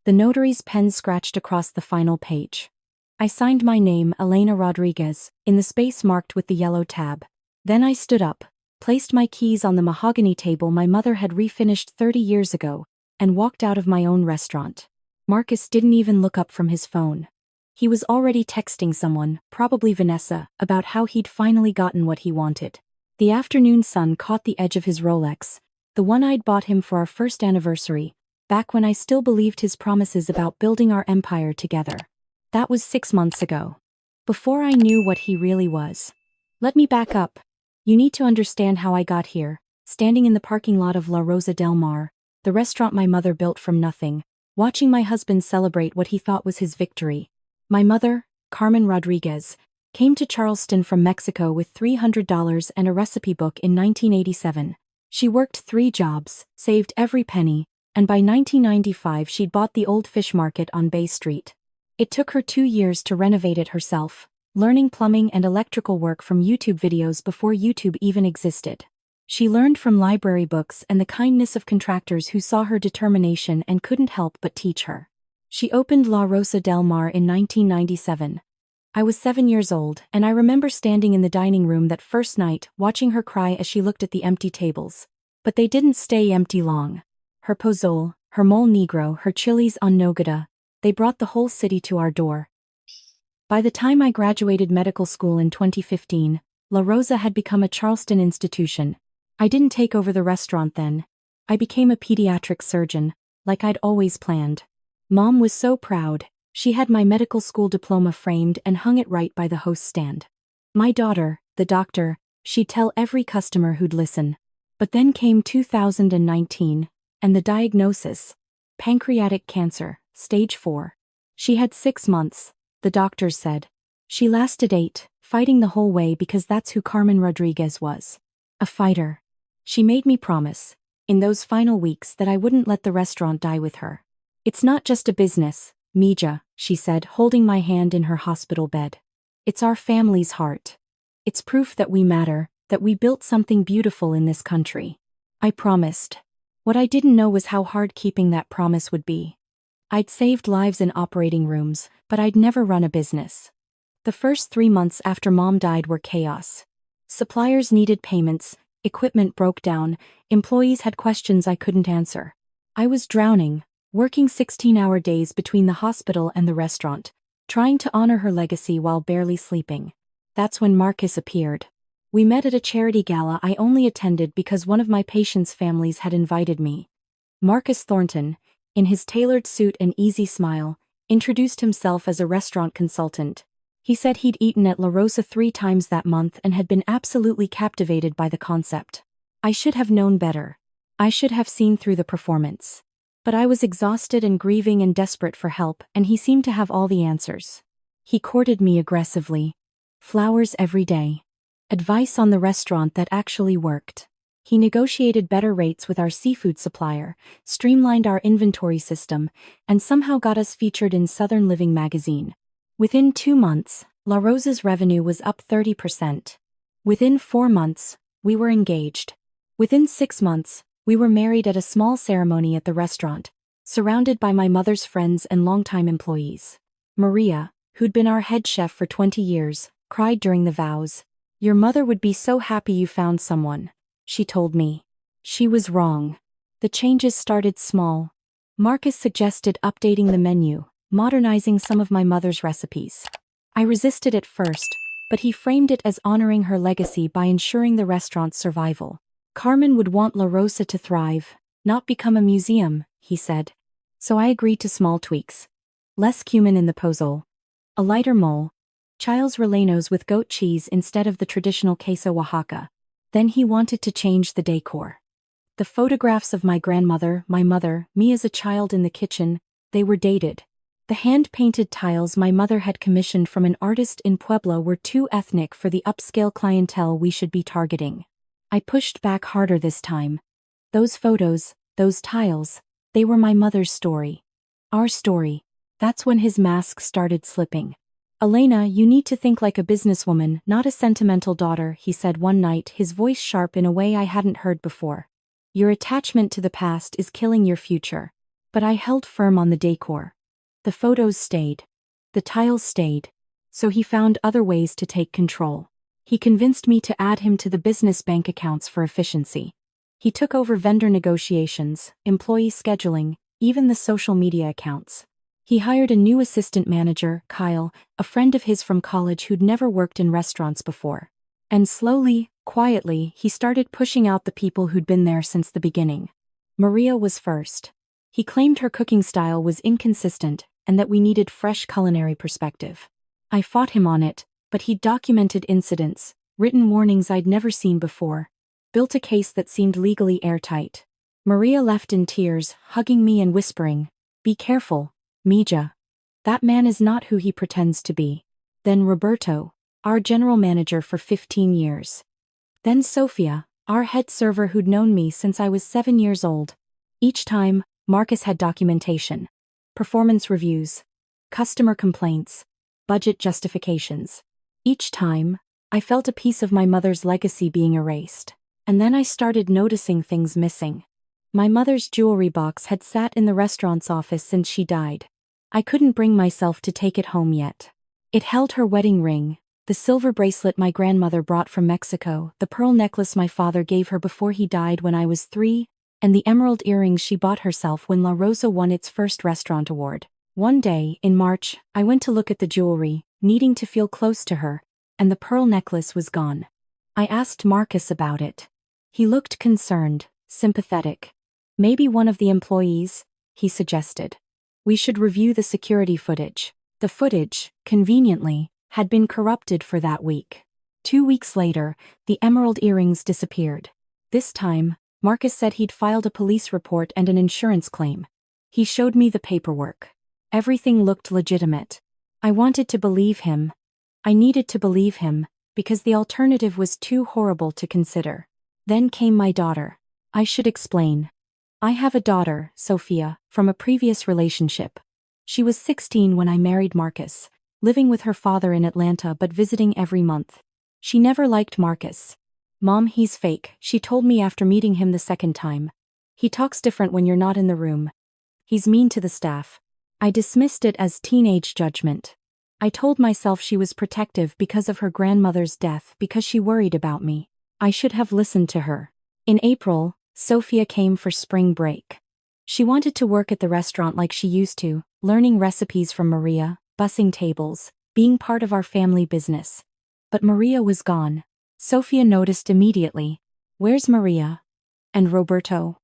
The notary's pen scratched across the final page. I signed my name, Elena Rodriguez, in the space marked with the yellow tab. Then I stood up, placed my keys on the mahogany table my mother had refinished 30 years ago, and walked out of my own restaurant. Marcus didn't even look up from his phone. He was already texting someone, probably Vanessa, about how he'd finally gotten what he wanted. The afternoon sun caught the edge of his Rolex, the one I'd bought him for our first anniversary, back when I still believed his promises about building our empire together. That was 6 months ago. Before I knew what he really was. Let me back up. You need to understand how I got here, standing in the parking lot of La Rosa del Mar, the restaurant my mother built from nothing, watching my husband celebrate what he thought was his victory. My mother, Carmen Rodriguez, came to Charleston from Mexico with $300 and a recipe book in 1987. She worked 3 jobs, saved every penny, and by 1995 she'd bought the old fish market on Bay Street. It took her 2 years to renovate it herself, learning plumbing and electrical work from YouTube videos before YouTube even existed. She learned from library books and the kindness of contractors who saw her determination and couldn't help but teach her. She opened La Rosa del Mar in 1997. I was 7 years old, and I remember standing in the dining room that first night, watching her cry as she looked at the empty tables. But they didn't stay empty long. Her pozole, her mole negro, her chilies en nogada, they brought the whole city to our door. By the time I graduated medical school in 2015, La Rosa had become a Charleston institution. I didn't take over the restaurant then. I became a pediatric surgeon, like I'd always planned. Mom was so proud. She had my medical school diploma framed and hung it right by the host stand. My daughter, the doctor, she'd tell every customer who'd listen. But then came 2019, and the diagnosis: pancreatic cancer, stage 4. She had 6 months, the doctors said. She lasted 8, fighting the whole way because that's who Carmen Rodriguez was. A fighter. She made me promise, in those final weeks, that I wouldn't let the restaurant die with her. It's not just a business, Mija, she said, holding my hand in her hospital bed. It's our family's heart. It's proof that we matter, that we built something beautiful in this country. I promised. What I didn't know was how hard keeping that promise would be. I'd saved lives in operating rooms, but I'd never run a business. The first 3 months after Mom died were chaos. Suppliers needed payments, equipment broke down, employees had questions I couldn't answer. I was drowning, working 16-hour days between the hospital and the restaurant, trying to honor her legacy while barely sleeping. That's when Marcus appeared. We met at a charity gala I only attended because one of my patients' families had invited me. Marcus Thornton, in his tailored suit and easy smile, introduced himself as a restaurant consultant. He said he'd eaten at La Rosa 3 times that month and had been absolutely captivated by the concept. I should have known better. I should have seen through the performance. But I was exhausted and grieving and desperate for help, and he seemed to have all the answers. He courted me aggressively. Flowers every day. Advice on the restaurant that actually worked. He negotiated better rates with our seafood supplier, streamlined our inventory system, and somehow got us featured in Southern Living magazine. Within 2 months, La Rosa's revenue was up 30%. Within 4 months, we were engaged. Within 6 months, we were married at a small ceremony at the restaurant, surrounded by my mother's friends and longtime employees. Maria, who'd been our head chef for 20 years, cried during the vows. "Your mother would be so happy you found someone," she told me. She was wrong. The changes started small. Marcus suggested updating the menu, modernizing some of my mother's recipes. I resisted at first, but he framed it as honoring her legacy by ensuring the restaurant's survival. Carmen would want La Rosa to thrive, not become a museum, he said. So I agreed to small tweaks. Less cumin in the pozole. A lighter mole. Child's rellenos with goat cheese instead of the traditional queso Oaxaca. Then he wanted to change the decor. The photographs of my grandmother, my mother, me as a child in the kitchen, they were dated. The hand-painted tiles my mother had commissioned from an artist in Pueblo were too ethnic for the upscale clientele we should be targeting. I pushed back harder this time. Those photos, those tiles, they were my mother's story. Our story. That's when his mask started slipping. "Elena, you need to think like a businesswoman, not a sentimental daughter," he said one night, his voice sharp in a way I hadn't heard before. "Your attachment to the past is killing your future." But I held firm on the decor. The photos stayed. The tiles stayed. So he found other ways to take control. He convinced me to add him to the business bank accounts for efficiency. He took over vendor negotiations, employee scheduling, even the social media accounts. He hired a new assistant manager, Kyle, a friend of his from college who'd never worked in restaurants before. And slowly, quietly, he started pushing out the people who'd been there since the beginning. Maria was first. He claimed her cooking style was inconsistent and that we needed fresh culinary perspective. I fought him on it, but he documented incidents, written warnings I'd never seen before, built a case that seemed legally airtight. Maria left in tears, hugging me and whispering, "Be careful, Mija. That man is not who he pretends to be." Then Roberto, our general manager for 15 years. Then Sophia, our head server who'd known me since I was 7 years old. Each time, Marcus had documentation, performance reviews, customer complaints, budget justifications. Each time, I felt a piece of my mother's legacy being erased. And then I started noticing things missing. My mother's jewelry box had sat in the restaurant's office since she died. I couldn't bring myself to take it home yet. It held her wedding ring, the silver bracelet my grandmother brought from Mexico, the pearl necklace my father gave her before he died when I was 3, and the emerald earrings she bought herself when La Rosa won its first restaurant award. One day, in March, I went to look at the jewelry, needing to feel close to her, and the pearl necklace was gone. I asked Marcus about it. He looked concerned, sympathetic. "Maybe one of the employees," he suggested. "We should review the security footage." The footage, conveniently, had been corrupted for that week. 2 weeks later, the emerald earrings disappeared. This time, Marcus said he'd filed a police report and an insurance claim. He showed me the paperwork. Everything looked legitimate. I wanted to believe him. I needed to believe him, because the alternative was too horrible to consider. Then came my daughter. I should explain. I have a daughter, Sophia, from a previous relationship. She was 16 when I married Marcus, living with her father in Atlanta but visiting every month. She never liked Marcus. "Mom, he's fake," she told me after meeting him the second time. "He talks different when you're not in the room. He's mean to the staff." I dismissed it as teenage judgment. I told myself she was protective because of her grandmother's death, because she worried about me. I should have listened to her. In April, Sophia came for spring break. She wanted to work at the restaurant like she used to, learning recipes from Maria, bussing tables, being part of our family business. But Maria was gone. Sophia noticed immediately. "Where's Maria? And Roberto?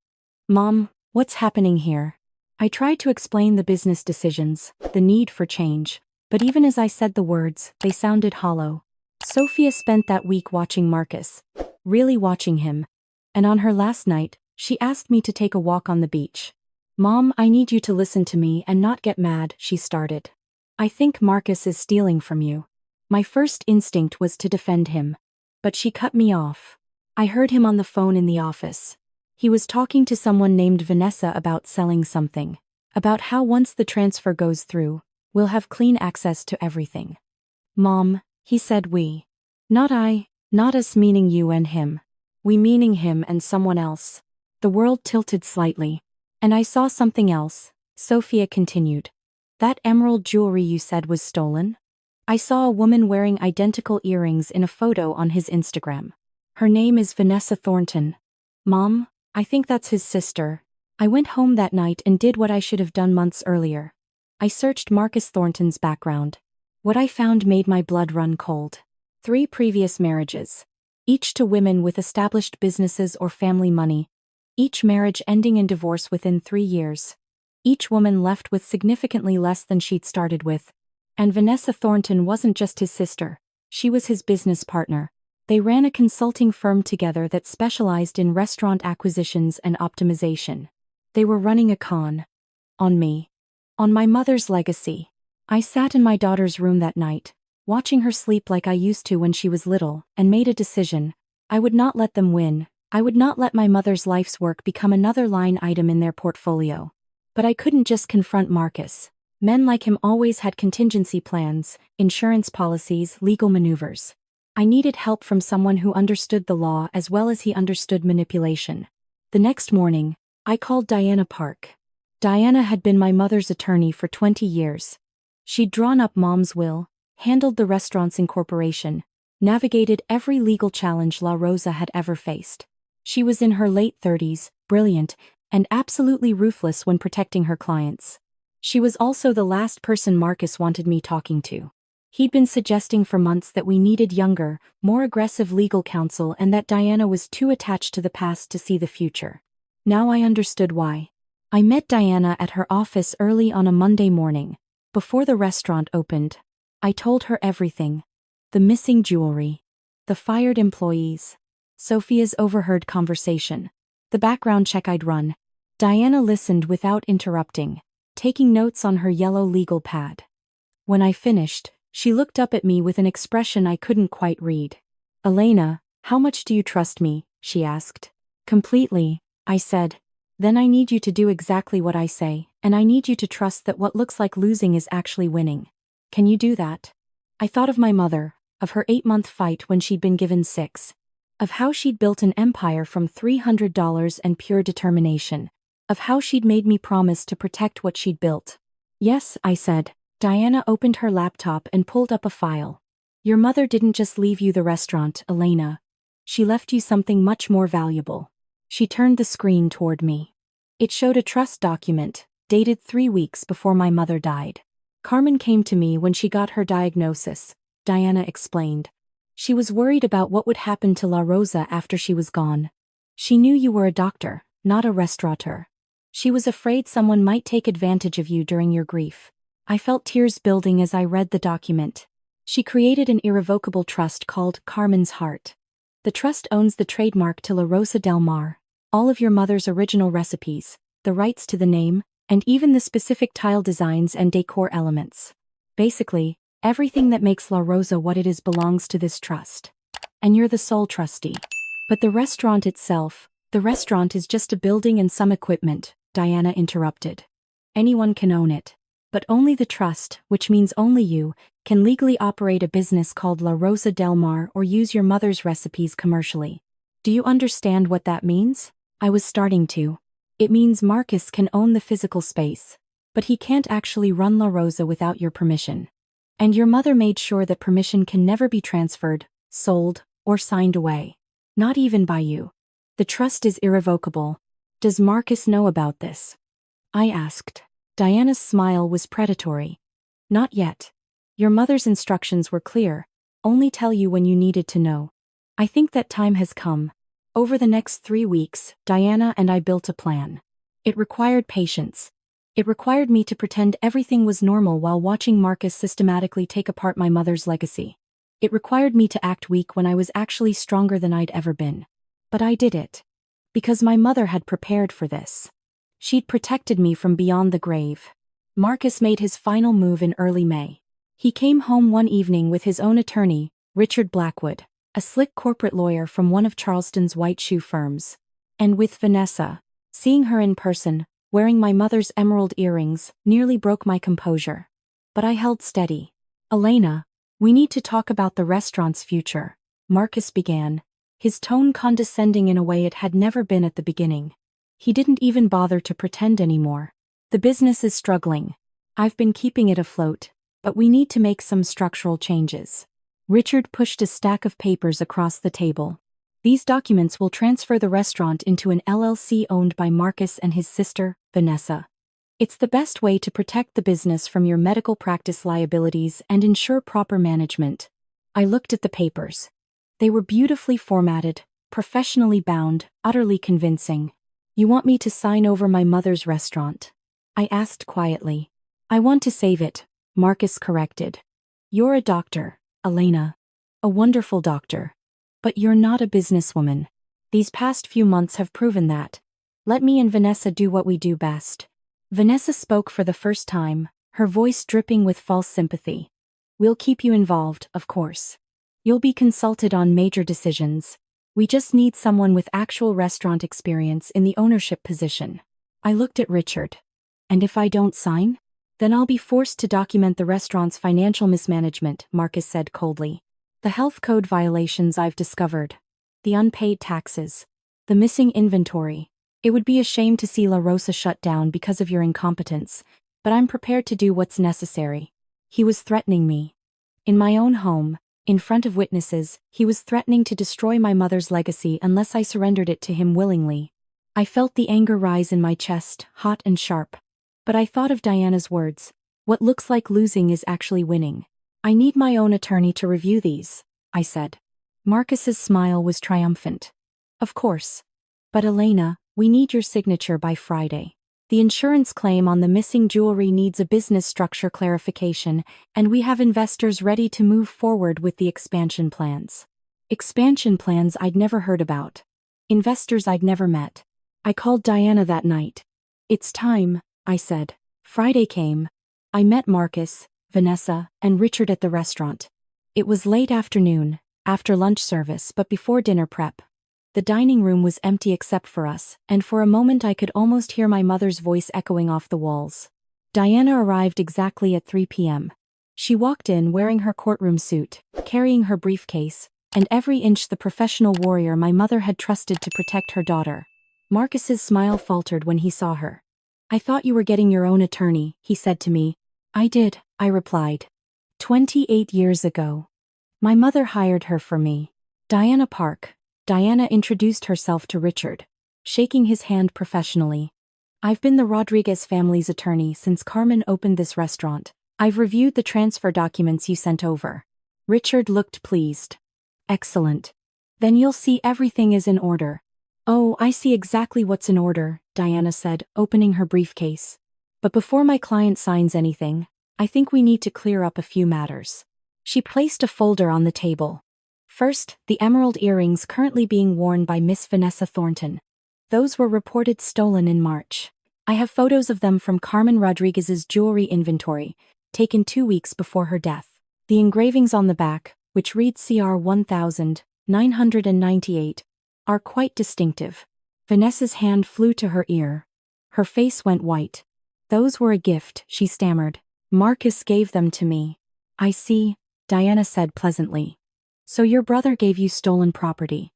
Mom, what's happening here?" I tried to explain the business decisions, the need for change, but even as I said the words, they sounded hollow. Sophia spent that week watching Marcus, really watching him, and on her last night, she asked me to take a walk on the beach. "Mom, I need you to listen to me and not get mad," she started. "I think Marcus is stealing from you." My first instinct was to defend him. But she cut me off. I heard him on the phone in the office. He was talking to someone named Vanessa about selling something. About how once the transfer goes through, we'll have clean access to everything. "Mom," he said, "we." Not I, not us meaning you and him. We meaning him and someone else. The world tilted slightly. "And I saw something else," Sophia continued. "That emerald jewelry you said was stolen? I saw a woman wearing identical earrings in a photo on his Instagram. Her name is Vanessa Thornton. Mom, I think that's his sister." I went home that night and did what I should have done months earlier. I searched Marcus Thornton's background. What I found made my blood run cold. 3 previous marriages. Each to women with established businesses or family money. Each marriage ending in divorce within 3 years. Each woman left with significantly less than she'd started with. And Vanessa Thornton wasn't just his sister, she was his business partner. They ran a consulting firm together that specialized in restaurant acquisitions and optimization. They were running a con. On me. On my mother's legacy. I sat in my daughter's room that night, watching her sleep like I used to when she was little, and made a decision. I would not let them win. I would not let my mother's life's work become another line item in their portfolio. But I couldn't just confront Marcus. Men like him always had contingency plans, insurance policies, legal maneuvers. I needed help from someone who understood the law as well as he understood manipulation. The next morning, I called Diana Park. Diana had been my mother's attorney for 20 years. She'd drawn up Mom's will, handled the restaurant's incorporation, navigated every legal challenge La Rosa had ever faced. She was in her late 30s, brilliant, and absolutely ruthless when protecting her clients. She was also the last person Marcus wanted me talking to. He'd been suggesting for months that we needed younger, more aggressive legal counsel and that Diana was too attached to the past to see the future. Now I understood why. I met Diana at her office early on a Monday morning, before the restaurant opened. I told her everything. The missing jewelry. The fired employees. Sophia's overheard conversation. The background check I'd run. Diana listened without interrupting, taking notes on her yellow legal pad. When I finished, she looked up at me with an expression I couldn't quite read. "Elena, how much do you trust me?" she asked. "Completely," I said. "Then I need you to do exactly what I say, and I need you to trust that what looks like losing is actually winning. Can you do that?" I thought of my mother, of her 8-month fight when she'd been given 6. Of how she'd built an empire from $300 and pure determination. Of how she'd made me promise to protect what she'd built. "Yes," I said. Diana opened her laptop and pulled up a file. "Your mother didn't just leave you the restaurant, Elena. She left you something much more valuable." She turned the screen toward me. It showed a trust document, dated 3 weeks before my mother died. "Carmen came to me when she got her diagnosis," Diana explained. "She was worried about what would happen to La Rosa after she was gone. She knew you were a doctor, not a restaurateur. She was afraid someone might take advantage of you during your grief." I felt tears building as I read the document. She created an irrevocable trust called Carmen's Heart. The trust owns the trademark to La Rosa del Mar, all of your mother's original recipes, the rights to the name, and even the specific tile designs and decor elements. Basically, everything that makes La Rosa what it is belongs to this trust. And you're the sole trustee. "But the restaurant itself, the restaurant is just a building and some equipment," Diana interrupted. "Anyone can own it. But only the trust, which means only you, can legally operate a business called La Rosa del Mar or use your mother's recipes commercially. Do you understand what that means?" I was starting to. "It means Marcus can own the physical space, but he can't actually run La Rosa without your permission. And your mother made sure that permission can never be transferred, sold, or signed away. Not even by you. The trust is irrevocable. Does Marcus know about this?" I asked. Diana's smile was predatory. "Not yet. Your mother's instructions were clear. Only tell you when you needed to know. I think that time has come." Over the next 3 weeks, Diana and I built a plan. It required patience. It required me to pretend everything was normal while watching Marcus systematically take apart my mother's legacy. It required me to act weak when I was actually stronger than I'd ever been. But I did it. Because my mother had prepared for this. She'd protected me from beyond the grave. Marcus made his final move in early May. He came home one evening with his own attorney, Richard Blackwood, a slick corporate lawyer from one of Charleston's white shoe firms. And with Vanessa. Seeing her in person, wearing my mother's emerald earrings, nearly broke my composure. But I held steady. "Elena, we need to talk about the restaurant's future," Marcus began, his tone condescending in a way it had never been at the beginning. He didn't even bother to pretend anymore. "The business is struggling. I've been keeping it afloat, but we need to make some structural changes." Richard pushed a stack of papers across the table. "These documents will transfer the restaurant into an LLC owned by Marcus and his sister, Vanessa. It's the best way to protect the business from your medical practice liabilities and ensure proper management." I looked at the papers. They were beautifully formatted, professionally bound, utterly convincing. "You want me to sign over my mother's restaurant?" I asked quietly. "I want to save it," Marcus corrected. "You're a doctor, Elena. A wonderful doctor. But you're not a businesswoman. These past few months have proven that. Let me and Vanessa do what we do best." Vanessa spoke for the first time, her voice dripping with false sympathy. "We'll keep you involved, of course. You'll be consulted on major decisions. We just need someone with actual restaurant experience in the ownership position." I looked at Richard. "And if I don't sign? Then I'll be forced to document the restaurant's financial mismanagement," Marcus said coldly. "The health code violations I've discovered. The unpaid taxes. The missing inventory. It would be a shame to see La Rosa shut down because of your incompetence, but I'm prepared to do what's necessary. He was threatening me. In my own home, in front of witnesses, he was threatening to destroy my mother's legacy unless I surrendered it to him willingly. I felt the anger rise in my chest, hot and sharp. But I thought of Diana's words. What looks like losing is actually winning. I need my own attorney to review these, I said. Marcus's smile was triumphant. Of course. But Elena, we need your signature by Friday. The insurance claim on the missing jewelry needs a business structure clarification, and we have investors ready to move forward with the expansion plans. Expansion plans I'd never heard about. Investors I'd never met. I called Diana that night. It's time, I said. Friday came. I met Marcus, Vanessa, and Richard at the restaurant. It was late afternoon, after lunch service but before dinner prep. The dining room was empty except for us, and for a moment I could almost hear my mother's voice echoing off the walls. Diana arrived exactly at 3 p.m. She walked in wearing her courtroom suit, carrying her briefcase, and every inch the professional warrior my mother had trusted to protect her daughter. Marcus's smile faltered when he saw her. I thought you were getting your own attorney, he said to me. I did, I replied. 28 years ago. My mother hired her for me. Diana Park. Diana introduced herself to Richard, shaking his hand professionally. I've been the Rodriguez family's attorney since Carmen opened this restaurant. I've reviewed the transfer documents you sent over. Richard looked pleased. Excellent. Then you'll see everything is in order. Oh, I see exactly what's in order, Diana said, opening her briefcase. But before my client signs anything, I think we need to clear up a few matters. She placed a folder on the table. First, the emerald earrings currently being worn by Miss Vanessa Thornton. Those were reported stolen in March. I have photos of them from Carmen Rodriguez's jewelry inventory, taken 2 weeks before her death. The engravings on the back, which read CR 1998, are quite distinctive. Vanessa's hand flew to her ear. Her face went white. Those were a gift, she stammered. Marcus gave them to me. I see, Diana said pleasantly. So your brother gave you stolen property.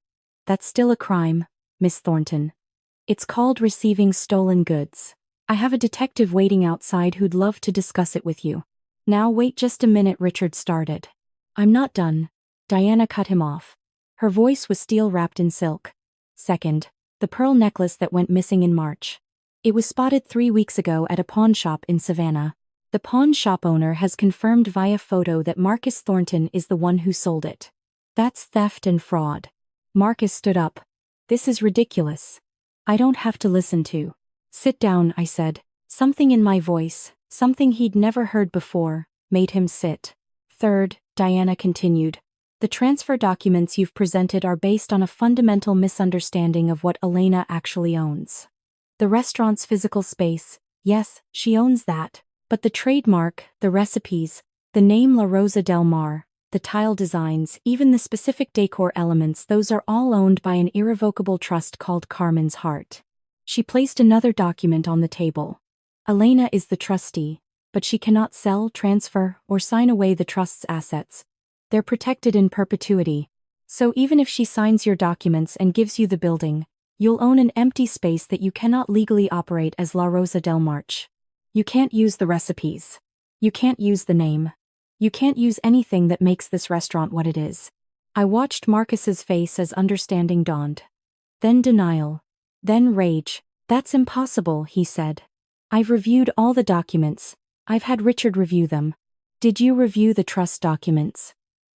That's still a crime, Miss Thornton. It's called receiving stolen goods. I have a detective waiting outside who'd love to discuss it with you. Now wait just a minute, Richard started. I'm not done. Diana cut him off. Her voice was steel wrapped in silk. Second, the pearl necklace that went missing in March. It was spotted 3 weeks ago at a pawn shop in Savannah. The pawn shop owner has confirmed via photo that Marcus Thornton is the one who sold it. That's theft and fraud. Marcus stood up. This is ridiculous. I don't have to listen to. Sit down, I said. Something in my voice, something he'd never heard before, made him sit. Third, Diana continued. The transfer documents you've presented are based on a fundamental misunderstanding of what Elena actually owns. The restaurant's physical space, yes, she owns that. But the trademark, the recipes, the name La Rosa del Mar, the tile designs, even the specific decor elements, those are all owned by an irrevocable trust called Carmen's Heart. She placed another document on the table. Elena is the trustee, but she cannot sell, transfer, or sign away the trust's assets. They're protected in perpetuity. So even if she signs your documents and gives you the building, you'll own an empty space that you cannot legally operate as La Rosa del March. You can't use the recipes. You can't use the name. You can't use anything that makes this restaurant what it is. I watched Marcus's face as understanding dawned. Then denial. Then rage. That's impossible, he said. I've reviewed all the documents. I've had Richard review them. Did you review the trust documents?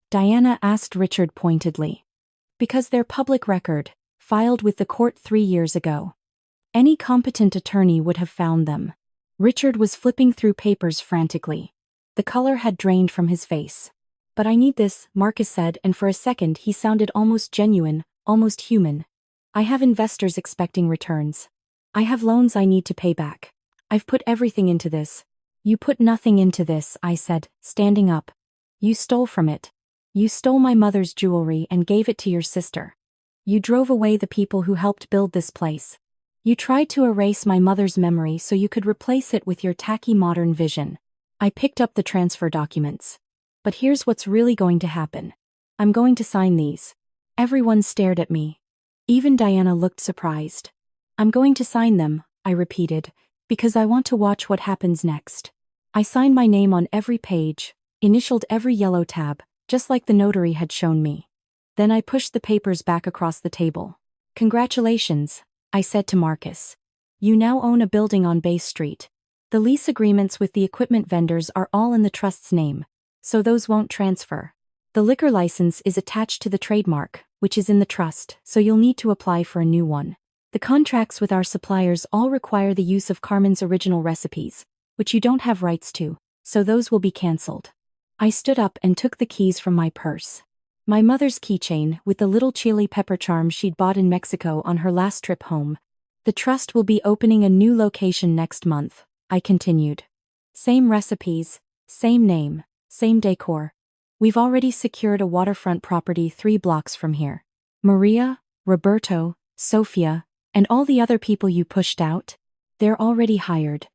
Diana asked Richard pointedly. Because they're public record, filed with the court 3 years ago. Any competent attorney would have found them. Richard was flipping through papers frantically. The color had drained from his face. But I need this, Marcus said, and for a second he sounded almost genuine, almost human. I have investors expecting returns. I have loans I need to pay back. I've put everything into this. You put nothing into this, I said, standing up. You stole from it. You stole my mother's jewelry and gave it to your sister. You drove away the people who helped build this place. You tried to erase my mother's memory so you could replace it with your tacky modern vision. I picked up the transfer documents. But here's what's really going to happen. I'm going to sign these. Everyone stared at me. Even Diana looked surprised. I'm going to sign them, I repeated, because I want to watch what happens next. I signed my name on every page, initialed every yellow tab, just like the notary had shown me. Then I pushed the papers back across the table. Congratulations, I said to Marcus. You now own a building on Bay Street. The lease agreements with the equipment vendors are all in the trust's name, so those won't transfer. The liquor license is attached to the trademark, which is in the trust, so you'll need to apply for a new one. The contracts with our suppliers all require the use of Carmen's original recipes, which you don't have rights to, so those will be cancelled. I stood up and took the keys from my purse. My mother's keychain with the little chili pepper charm she'd bought in Mexico on her last trip home. The trust will be opening a new location next month, I continued. Same recipes, same name, same decor. We've already secured a waterfront property 3 blocks from here. Maria, Roberto, Sophia, and all the other people you pushed out, they're already hired.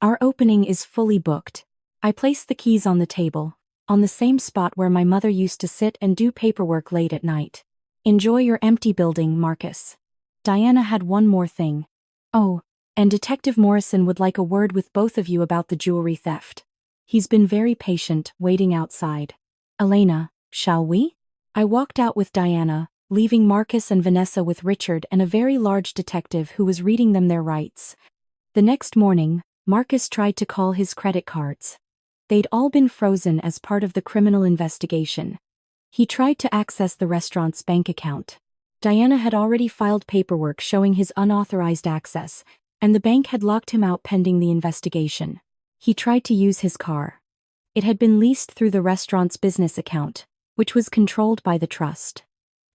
Our opening is fully booked. I placed the keys on the table, on the same spot where my mother used to sit and do paperwork late at night. Enjoy your empty building, Marcus. Diana had one more thing. Oh, and Detective Morrison would like a word with both of you about the jewelry theft. He's been very patient, waiting outside. Elena, shall we? I walked out with Diana, leaving Marcus and Vanessa with Richard and a very large detective who was reading them their rights. The next morning, Marcus tried to call his credit cards. They'd all been frozen as part of the criminal investigation. He tried to access the restaurant's bank account. Diana had already filed paperwork showing his unauthorized access, and the bank had locked him out pending the investigation. He tried to use his car. It had been leased through the restaurant's business account, which was controlled by the trust.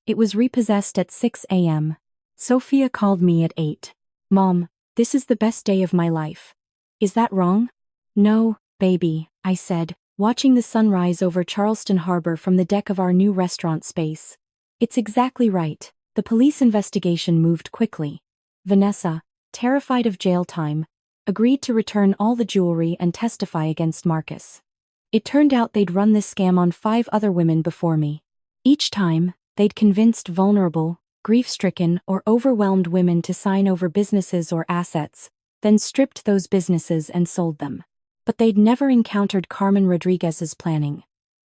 It was repossessed at 6 a.m. Sophia called me at 8. Mom, this is the best day of my life. Is that wrong? No, baby, I said, watching the sunrise over Charleston Harbor from the deck of our new restaurant space. It's exactly right. The police investigation moved quickly. Vanessa, terrified of jail time, agreed to return all the jewelry and testify against Marcus. It turned out they'd run this scam on 5 other women before me. Each time, they'd convinced vulnerable, grief-stricken or overwhelmed women to sign over businesses or assets, then stripped those businesses and sold them. But they'd never encountered Carmen Rodriguez's planning.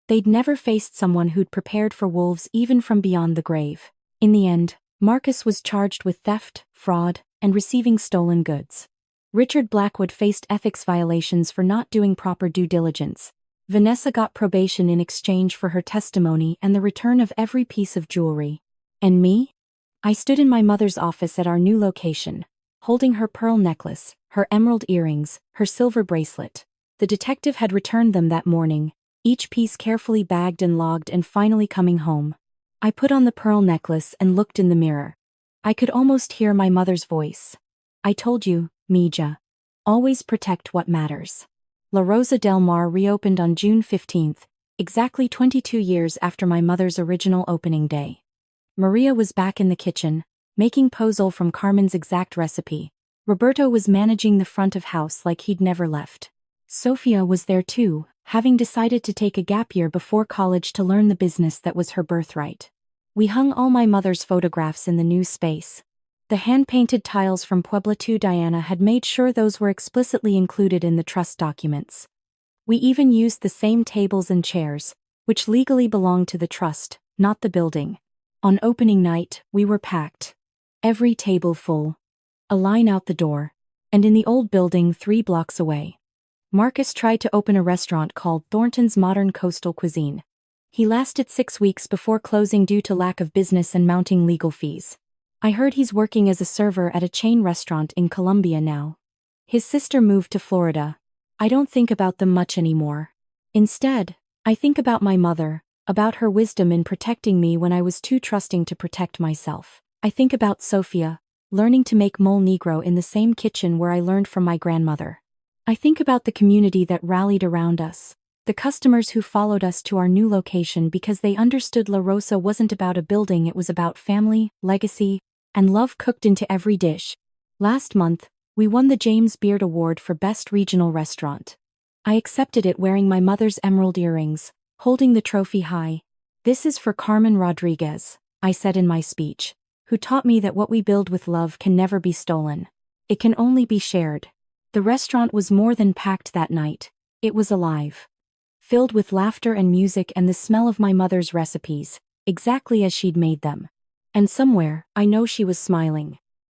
They'd never faced someone who'd prepared for wolves even from beyond the grave. In the end, Marcus was charged with theft, fraud, and receiving stolen goods. Richard Blackwood faced ethics violations for not doing proper due diligence. Vanessa got probation in exchange for her testimony and the return of every piece of jewelry. And me? I stood in my mother's office at our new location, holding her pearl necklace, her emerald earrings, her silver bracelet. The detective had returned them that morning, each piece carefully bagged and logged and finally coming home. I put on the pearl necklace and looked in the mirror. I could almost hear my mother's voice. I told you, Mija. Always protect what matters. La Rosa Del Mar reopened on June 15th, exactly 22 years after my mother's original opening day. Maria was back in the kitchen, making pozole from Carmen's exact recipe. Roberto was managing the front of house like he'd never left. Sophia was there too, having decided to take a gap year before college to learn the business that was her birthright. We hung all my mother's photographs in the new space. The hand-painted tiles from Puebla II. Diana had made sure those were explicitly included in the trust documents. We even used the same tables and chairs, which legally belonged to the trust, not the building. On opening night, we were packed. Every table full. A line out the door. And in the old building 3 blocks away. Marcus tried to open a restaurant called Thornton's Modern Coastal Cuisine. He lasted 6 weeks before closing due to lack of business and mounting legal fees. I heard he's working as a server at a chain restaurant in Colombia now. His sister moved to Florida. I don't think about them much anymore. Instead, I think about my mother, about her wisdom in protecting me when I was too trusting to protect myself. I think about Sophia, learning to make mole negro in the same kitchen where I learned from my grandmother. I think about the community that rallied around us, the customers who followed us to our new location because they understood La Rosa wasn't about a building, it was about family, legacy, and love cooked into every dish. Last month, we won the James Beard Award for Best Regional Restaurant. I accepted it wearing my mother's emerald earrings, holding the trophy high. This is for Carmen Rodriguez, I said in my speech. who taught me that what we build with love can never be stolen. It can only be shared. The restaurant was more than packed that night. It was alive. Filled with laughter and music and the smell of my mother's recipes, exactly as she'd made them. And somewhere, I know she was smiling.